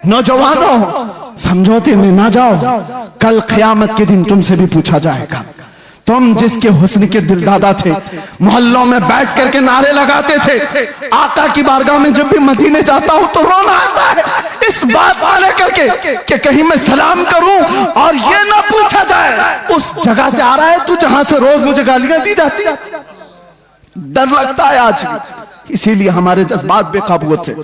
नौजवानों, समझौते में ना जाओ, कल क़यामत के दिन तुमसे भी पूछा जाएगा। तुम जिसके हुस्न के दिलदादा थे, मोहल्लों में बैठ करके नारे लगाते थे, आका की बारगाह में जब भी मदीने जाता हूं तो रोना आता है इस बात को लेकर के कि कहीं मैं सलाम करूं और ये ना पूछा जाए उस जगह से आ रहा है तू जहां से रोज मुझे गालियां दी जाती। डर लगता है आज, इसीलिए हमारे जज्बात बेकाबू होते,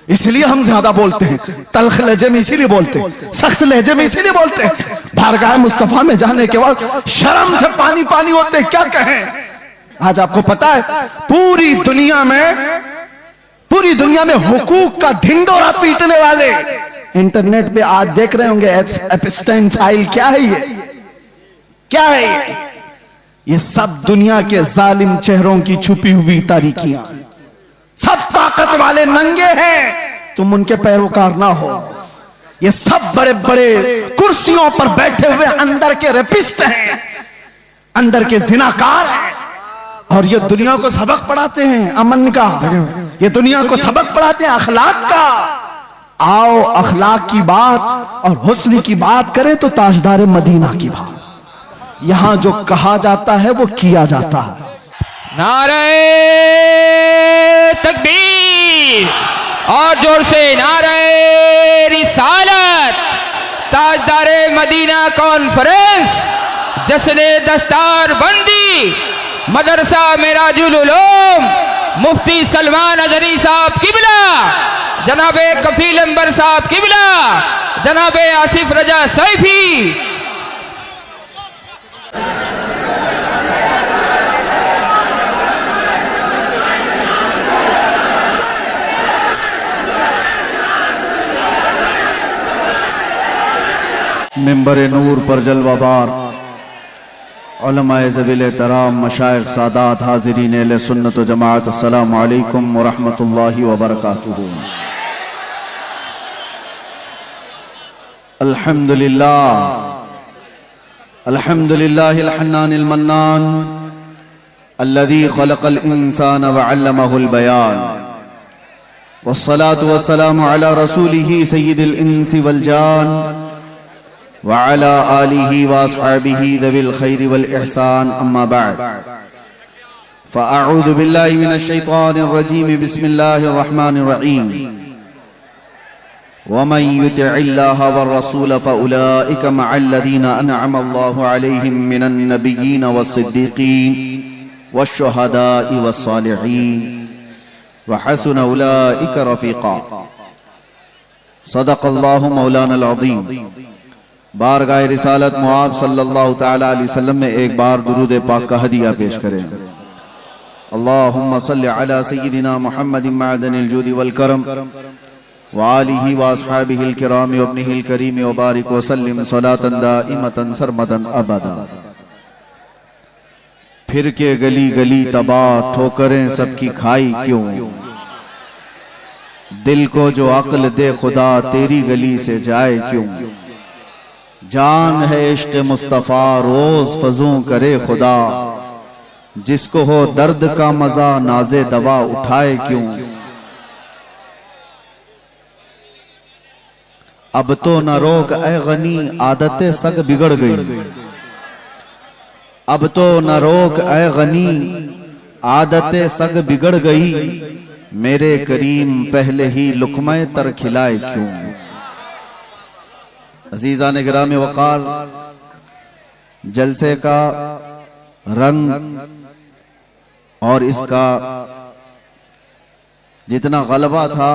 इसलिए हम ज्यादा बोलते हैं, तल्ख लहजे में इसीलिए बोलते हैं, सख्त लहजे में इसीलिए बोलते हैं। बारगाह मुस्तफा में जाने के बाद शर्म से पानी पानी होते, क्या कहें। आज आपको पता है पूरी दुनिया में हुकूक का ढिंडोरा पीटने वाले इंटरनेट पे आज देख रहे होंगे एप्स्टाइन फाइल, क्या है ये, क्या है ये सब दुनिया के जालिम चेहरों की छुपी हुई तारीकियां, सब ताकत वाले नंगे हैं, तुम उनके पैरोकार ना हो। ये सब बड़े बड़े कुर्सियों पर बैठे हुए अंदर के रेपिस्ट हैं, अंदर के जिनाकार हैं, और ये दुनिया को सबक पढ़ाते हैं अमन का, ये दुनिया को सबक पढ़ाते हैं अखलाक का। आओ अखलाक की बात और हुस्न की बात करें तो ताजदार मदीना की बात, यहां जो कहा जाता है वो किया जाता है। नारे तकबीर और जोर से नारे रिसालत। ताजदारे मदीना कॉन्फ्रेंस जश्न दस्तार बंदी मदरसा मेराजुल उलूम मुफ्ती सलमान अजहरी साहब किबला, जनाबे कफील अंबर साहब किबला, जनाबे आसिफ रजा सैफी, मिंबर नूर पर जलवाबार उलमाए ज़वील तराम मशाइख सादात हाज़िरीन अहले सुन्नत व जमाअत, अस्सलामु अलैकुम व रहमतुल्लाहि व बरकातुहू। अल्हम्दुलिल्लाह अल्हम्दुलिल्लाहिल हन्नानिल मन्नान अल्लज़ी खलक़ल इंसान व अल्लमहुल बयान, वस्सलातु वस्सलामु अला रसूलिही सय्यिदिल इंसी वल जान व अला आलिही व अस्हाबिही ज़विल खैरि वल इहसान, अम्मा बअद, फ़अऊज़ु बिल्लाहि मिनश शैतानिर रजीम, बिस्मिल्लाहिर रहमानिर रहीम। वमन युतिइल्लाह वर रसूल फ़उलाइका मअल्लज़ीना अनअम अल्लाहु अलैहिम मिनन नबिय्यीन वस्सिद्दीक़ीन वश्शुहदाኢ वस्सालिहीन व हसुन उलाइका रफ़ीक़ा। सदक़ल्लाहु मौलानल अज़ीम। बारगाह रिसालत मुआब सल्लल्लाहु तआला अलैहि वसल्लम में एक बार दुरूद पाक का हदिया पेश करें। अल्लाहुम्मा सल्लि अला सय्यिदिना मुहम्मदिन मअदनिल जूदि वल करम व आलिही व अस्हाबिहिल किराम व इब्निहिल करीम व बारिक व सल्लिम सलातन दाइमतन सरमदन अबदा। फिर के गली गली तबाह ठोकरें सबकी खाई क्यों, दिल को जो अक्ल दे खुदा तेरी गली से जाए क्यों। जान है इश्क़ मुस्तफ़ा रोज फजूं करे खुदा, जिसको हो दर्द का मजा नाज़े दवा उठाए क्यों। अब तो न रोक ए गनी आदतें सग बिगड़ गई, अब तो न रोक ए गनी आदतें सग बिगड़ गई, मेरे करीम पहले ही लुक़्मे तर खिलाए क्यों। अज़ीज़ान गिरामी वक़ार, जलसे का रंग और इसका जितना गलबा था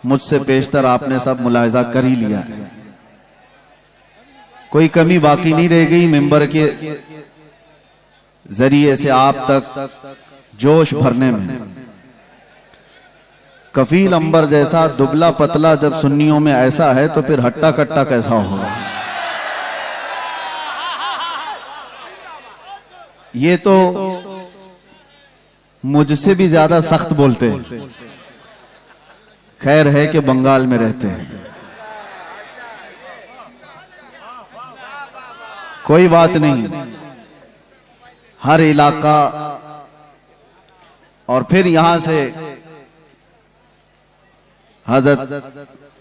मुझसे पेशतर आपने सब मुलाहिज़ा कर ही लिया है, कोई कमी बाकी नहीं रह गई। मिंबर के जरिए से आप तक जोश भरने में। कफील अंबर जैसा दुबला पतला जब सुन्नियों में ऐसा है तो फिर हट्टा कट्टा कैसा होगा। ये तो मुझसे भी ज्यादा सख्त बोलते हैं। खैर है कि बंगाल में रहते हैं, कोई बात नहीं। हर इलाका और फिर यहां से हजरत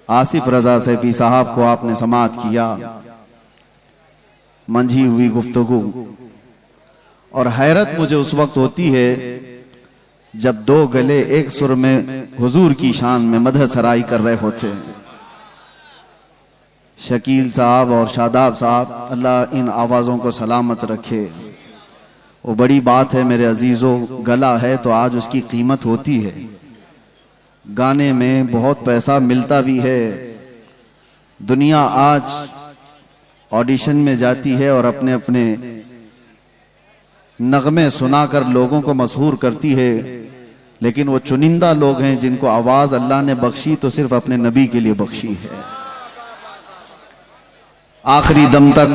आसिफ रजा सैफी साहब को आपने समाअत किया, मंझी हुई गुफ्तगू, और हैरत मुझे उस वक्त होती है जब दो गले एक सुर में हुजूर की शान में मदह सराई कर रहे होते हैं। शकील साहब और शादाब साहब, अल्लाह इन आवाज़ों को सलामत रखे। वो बड़ी बात है मेरे अजीज़ों, गला है तो आज उसकी कीमत होती है। गाने में बहुत पैसा मिलता भी है। दुनिया आज ऑडिशन में जाती है और अपने अपने नगमे सुनाकर लोगों को मशहूर करती है, लेकिन वो चुनिंदा लोग हैं जिनको आवाज़ अल्लाह ने बख्शी तो सिर्फ अपने नबी के लिए बख्शी है। आखिरी दम तक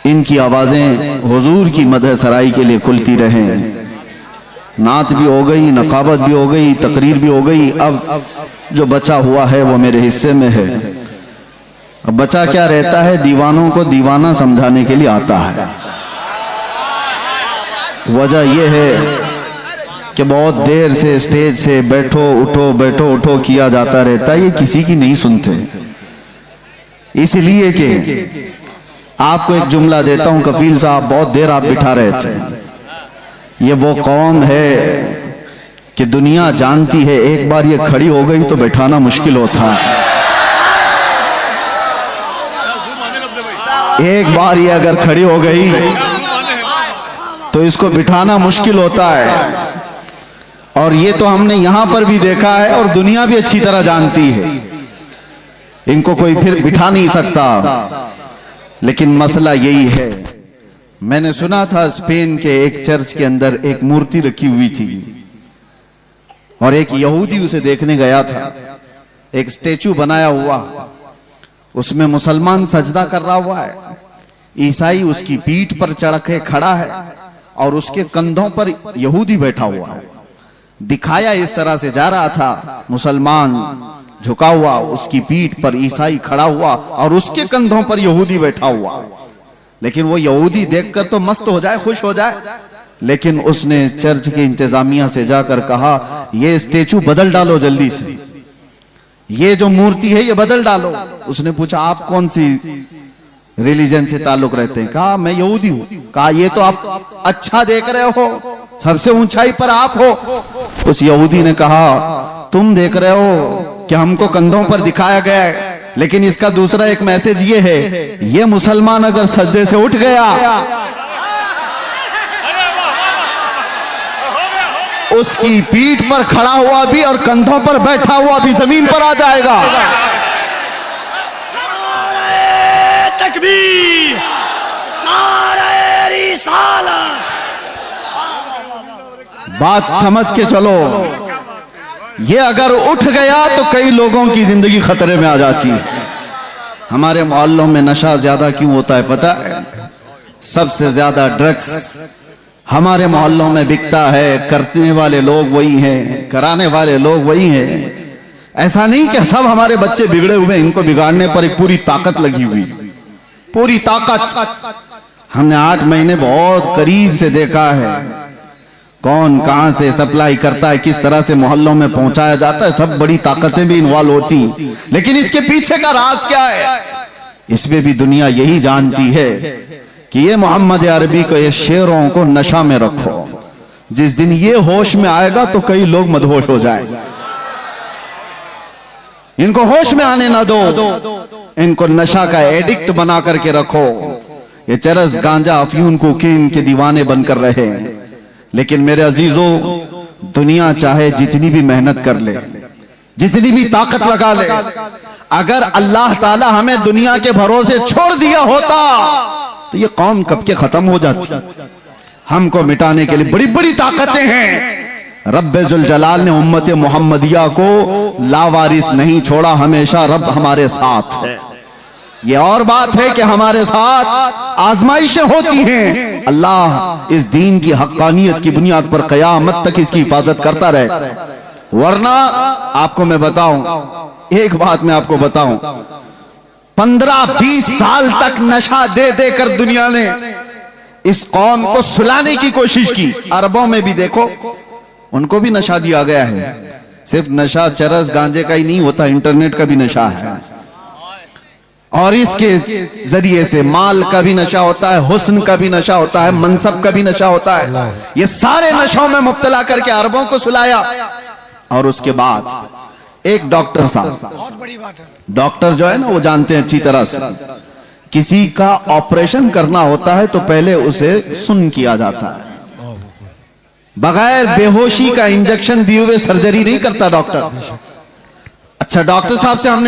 इनकी आवाज़ें हुजूर की मदह सराई के लिए खुलती रहें। नात भी हो गई, नकाबत भी हो गई, तकरीर भी हो गई। अब जो बचा हुआ है वो मेरे हिस्से में है। अब बचा क्या रहता है? दीवानों को दीवाना समझाने के लिए आता है। वजह यह है कि बहुत देर से स्टेज से बैठो उठो बैठो उठो किया जाता रहता है, ये किसी की नहीं सुनते। इसलिए कि आपको एक जुमला देता हूं, कफील साहब बहुत देर आप बिठा रहे थे। ये वो कौम है कि दुनिया जानती है एक बार ये खड़ी हो गई तो बैठाना मुश्किल होता है। एक बार ये अगर खड़ी हो गई तो इसको बिठाना मुश्किल होता है। और ये तो हमने यहां पर भी देखा है और दुनिया भी अच्छी तरह जानती है। इनको कोई फिर बिठा नहीं सकता। लेकिन मसला यही है, मैंने सुना था स्पेन के एक चर्च के अंदर एक मूर्ति रखी हुई थी और एक यहूदी उसे देखने गया था। एक स्टेचू बनाया हुआ, उसमें मुसलमान सजदा कर रहा हुआ है, ईसाई उसकी पीठ पर चढ़ के खड़ा है और उसके कंधों पर यहूदी बैठा हुआ है। दिखाया इस तरह से जा रहा था, मुसलमान झुका हुआ, उसकी पीठ पर ईसाई खड़ा हुआ और उसके कंधों पर यहूदी बैठा हुआ। लेकिन वो यहूदी देखकर तो मस्त हो जाए, खुश हो जाए, लेकिन उसने चर्च की इंतजामिया से जाकर कहा, ये स्टेचू बदल डालो जल्दी से, ये जो मूर्ति है ये बदल डालो। उसने पूछा आप कौन सी रिलीजन से ताल्लुक रखते हैं? कहा मैं यहूदी हूं। कहा ये तो आप अच्छा देख रहे हो, सबसे ऊंचाई पर आप हो। उस यहूदी ने कहा तुम देख रहे हो कि हमको कंधों पर दिखाया गया है, लेकिन इसका दूसरा एक मैसेज ये है, ये मुसलमान अगर सजदे से उठ गया, उसकी पीठ पर खड़ा हुआ भी और कंधों पर बैठा हुआ भी जमीन पर आ जाएगा। तकबीर, नारे रिसालत। बात समझ के चलो, ये अगर उठ गया तो कई लोगों की जिंदगी खतरे में आ जाती है। हमारे मोहल्लों में नशा ज्यादा क्यों होता है पता है? सबसे ज्यादा ड्रग्स हमारे मोहल्लों में बिकता है। करने वाले लोग वही हैं, कराने वाले लोग वही हैं। ऐसा नहीं कि सब हमारे बच्चे बिगड़े हुए, इनको बिगाड़ने पर एक पूरी ताकत लगी हुई, पूरी ताकत। हमने 8 महीने बहुत करीब से देखा है कौन कहां से सप्लाई करता है, किस तरह से मोहल्लों में पहुंचाया जाता है। सब बड़ी ताकतें भी इन्वॉल्व होती, लेकिन इसके पीछे का राज क्या है? इसमें भी दुनिया यही जानती है कि ये मोहम्मद अरबी को, ये शेरों को नशा में रखो। जिस दिन ये होश में आएगा तो कई लोग मदहोश हो जाएंगे। इनको होश में आने ना दो, इनको नशा का एडिक्ट बना करके रखो। ये चरस गांजा अफयून कोकीन के दीवाने बनकर रहे। लेकिन मेरे अजीजों, दुनिया चाहे जितनी भी मेहनत कर ले, जितनी भी ताकत लगा ले, अगर अल्लाह ताला हमें दुनिया के भरोसे छोड़ दिया होता तो ये कौम कब के खत्म हो जाती। हमको मिटाने के लिए बड़ी बड़ी ताकतें हैं। रब्बे जुल जलाल ने उम्मत मोहम्मदिया को लावारिस नहीं छोड़ा, हमेशा रब हमारे साथ है। ये और बात है कि हमारे साथ आजमाइशें होती हैं। अल्लाह इस दीन की हक्कानियत की बुनियाद पर कयामत तक इसकी हिफाजत करता रहे। वरना आपको मैं बताऊं, एक बात मैं आपको बताऊं, 15-20 साल तक नशा दे देकर दुनिया ने इस कौम को सुलाने की कोशिश की। अरबों में भी देखो, उनको भी नशा दिया गया है। सिर्फ नशा चरस गांजे का ही नहीं होता, इंटरनेट का भी नशा है। और इसके जरिए से माल का भी नशा होता है, हुस्न का भी नशा होता है, मनसब का भी नशा होता है। ये सारे नशों में मुब्तला करके अरबों को सुलाया। और उसके बाद एक डॉक्टर साहब, बहुत बड़ी बात है। डॉक्टर जो है ना वो जानते हैं अच्छी तरह से, किसी का ऑपरेशन करना होता है तो पहले उसे सुन्न किया जाता है। बगैर बेहोशी का इंजेक्शन दिए हुए सर्जरी नहीं करता डॉक्टर। अच्छा, डॉक्टर साहब से हमने